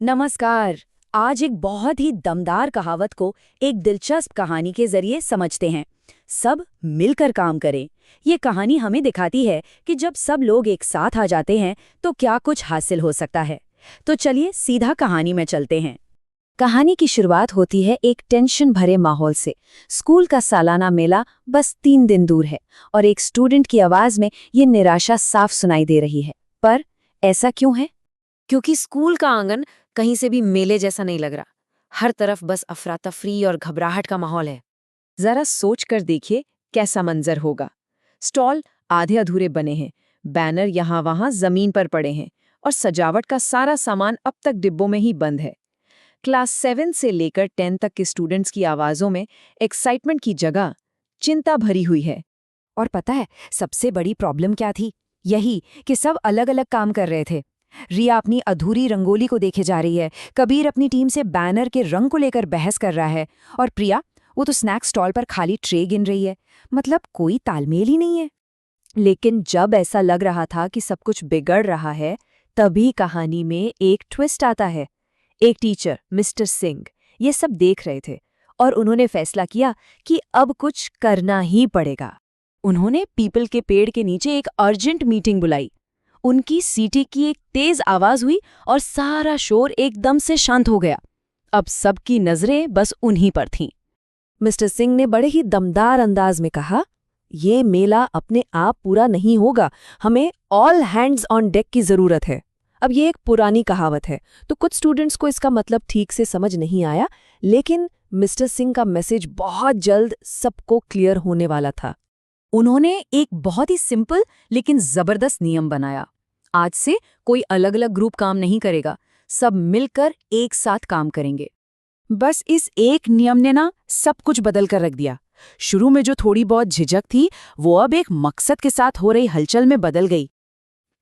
नमस्कार। आज एक बहुत ही दमदार कहावत को एक दिलचस्प कहानी के जरिए समझते हैं। सब मिलकर काम करें। ये कहानी हमें दिखाती है कि जब सब लोग एक साथ आ जाते हैं तो क्या कुछ हासिल हो सकता है। तो चलिए सीधा कहानी में चलते हैं। कहानी की शुरुआत होती है एक टेंशन भरे माहौल से। स्कूल का सालाना मेला बस 3 दिन दूर है और एक स्टूडेंट की आवाज में ये निराशा साफ सुनाई दे रही है। पर ऐसा क्यों है? क्योंकि स्कूल का आंगन कहीं से भी मेले जैसा नहीं लग रहा। हर तरफ बस अफरा तफरी और घबराहट का माहौल है। जरा सोच कर देखिए कैसा मंजर होगा। स्टॉल आधे अधूरे बने हैं, बैनर यहाँ वहाँ जमीन पर पड़े हैं और सजावट का सारा सामान अब तक डिब्बों में ही बंद है। क्लास 7 से लेकर 10 तक के स्टूडेंट्स की आवाज़ों में एक्साइटमेंट की जगह चिंता भरी हुई है। और पता है सबसे बड़ी प्रॉब्लम क्या थी? यही कि सब अलग अलग काम कर रहे थे। रिया अपनी अधूरी रंगोली को देखे जा रही है, कबीर अपनी टीम से बैनर के रंग को लेकर बहस कर रहा है और प्रिया वो तो स्नैक स्टॉल पर खाली ट्रे गिन रही है। मतलब कोई तालमेल ही नहीं है। लेकिन जब ऐसा लग रहा था कि सब कुछ बिगड़ रहा है, तभी कहानी में एक ट्विस्ट आता है। एक टीचर मिस्टर सिंह ये सब देख रहे थे और उन्होंने फैसला किया कि अब कुछ करना ही पड़ेगा। उन्होंने पीपल के पेड़ के नीचे एक अर्जेंट मीटिंग बुलाई। उनकी सीटी की एक तेज आवाज हुई और सारा शोर एकदम से शांत हो गया। अब सबकी नजरें बस उन्हीं पर थीं। मिस्टर सिंह ने बड़े ही दमदार अंदाज में कहा, ये मेला अपने आप पूरा नहीं होगा, हमें ऑल हैंड्स ऑन डेक की जरूरत है। अब ये एक पुरानी कहावत है तो कुछ स्टूडेंट्स को इसका मतलब ठीक से समझ नहीं आया, लेकिन मिस्टर सिंह का मैसेज बहुत जल्द सबको क्लियर होने वाला था। उन्होंने एक बहुत ही सिंपल लेकिन जबरदस्त नियम बनाया। आज से कोई अलग अलग ग्रुप काम नहीं करेगा, सब मिलकर एक साथ काम करेंगे। बस इस एक नियम ने ना सब कुछ बदल कर रख दिया। शुरू में जो थोड़ी बहुत झिझक थी वो अब एक मकसद के साथ हो रही हलचल में बदल गई।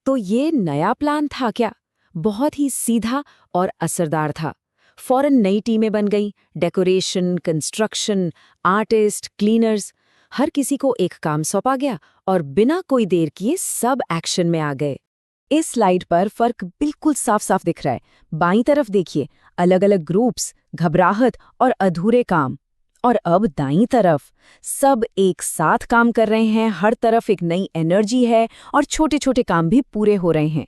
तो ये नया प्लान था क्या? बहुत ही सीधा और असरदार था। फौरन नई टीमें बन गईं, डेकोरेशन, कंस्ट्रक्शन, आर्टिस्ट, क्लीनर्स, हर किसी को एक काम सौंपा गया और बिना कोई देर किए सब एक्शन में आ गए। इस स्लाइड पर फर्क बिल्कुल साफ साफ दिख रहा है। बाईं तरफ देखिए, अलग अलग ग्रुप्स, घबराहट और अधूरे काम। और अब दाईं तरफ सब एक साथ काम कर रहे हैं, हर तरफ एक नई एनर्जी है और छोटे छोटे काम भी पूरे हो रहे हैं।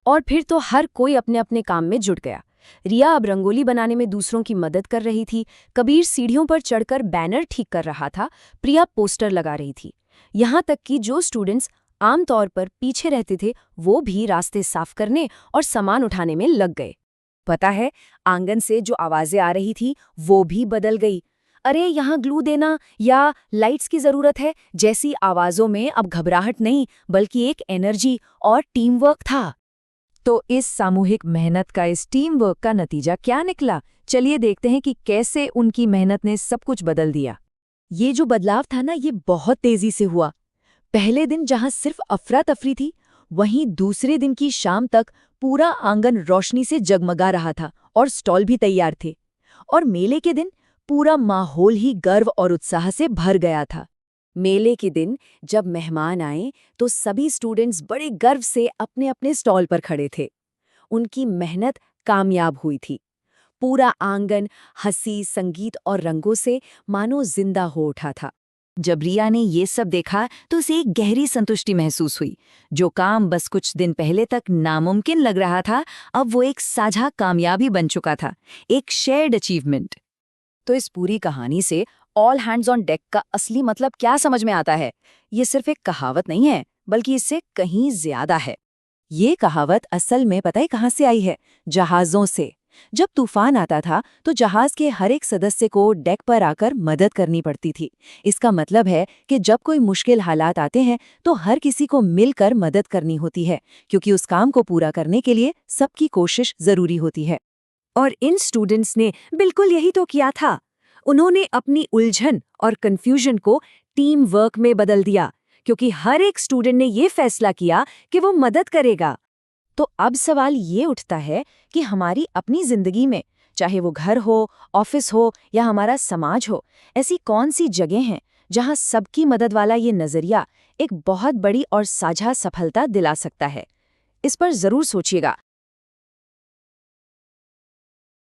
और फिर तो हर कोई अपने अपने काम में जुट गया। रिया अब रंगोली बनाने में दूसरों की मदद कर रही थी, कबीर सीढ़ियों पर चढ़कर बैनर ठीक कर रहा था, प्रिया पोस्टर लगा रही थी। यहाँ तक कि जो स्टूडेंट्स आमतौर पर पीछे रहते थे वो भी रास्ते साफ करने और सामान उठाने में लग गए। पता है, आंगन से जो आवाजें आ रही थी वो भी बदल गई। अरे यहाँ ग्लू देना या लाइट्स की जरूरत है जैसी आवाजों में अब घबराहट नहीं बल्कि एक एनर्जी और टीम वर्क था। तो इस सामूहिक मेहनत का, इस टीम वर्क का नतीजा क्या निकला? चलिए देखते हैं कि कैसे उनकी मेहनत ने सब कुछ बदल दिया। ये जो बदलाव था ना, ये बहुत तेजी से हुआ। पहले दिन जहां सिर्फ अफरा तफरी थी, वहीं दूसरे दिन की शाम तक पूरा आंगन रोशनी से जगमगा रहा था और स्टॉल भी तैयार थे। और मेले के दिन पूरा माहौल ही गर्व और उत्साह से भर गया था। मेले के दिन जब मेहमान आए तो सभी स्टूडेंट्स बड़े गर्व से अपने अपने स्टॉल पर खड़े थे। उनकी मेहनत कामयाब हुई थी। पूरा आंगन हंसी, संगीत और रंगों से मानो जिंदा हो उठा था। जब रिया ने ये सब देखा तो उसे एक गहरी संतुष्टि महसूस हुई। जो काम बस कुछ दिन पहले तक नामुमकिन लग रहा था, अब वो एक साझा कामयाबी बन चुका था, एक शेयर्ड अचीवमेंट। तो इस पूरी कहानी से ऑल हैंड्स ऑन डेक का असली मतलब क्या समझ में आता है? ये सिर्फ एक कहावत नहीं है, बल्कि इससे कहीं ज्यादा है। ये कहावत असल में पता है कहाँ से आई है? जहाज़ों से। जब तूफान आता था तो जहाज के हर एक सदस्य को डेक पर आकर मदद करनी पड़ती थी। इसका मतलब है कि जब कोई मुश्किल हालात आते हैं तो हर किसी को मिलकर मदद करनी होती है, क्योंकि उस काम को पूरा करने के लिए सबकी कोशिश जरूरी होती है। और इन स्टूडेंट्स ने बिल्कुल यही तो किया था। उन्होंने अपनी उलझन और कंफ्यूजन को टीम वर्क में बदल दिया, क्योंकि हर एक स्टूडेंट ने ये फैसला किया कि वो मदद करेगा। तो अब सवाल ये उठता है कि हमारी अपनी जिंदगी में, चाहे वो घर हो, ऑफिस हो या हमारा समाज हो, ऐसी कौन सी जगह हैं जहां सबकी मदद वाला ये नजरिया एक बहुत बड़ी और साझा सफलता दिला सकता है? इस पर जरूर सोचिएगा।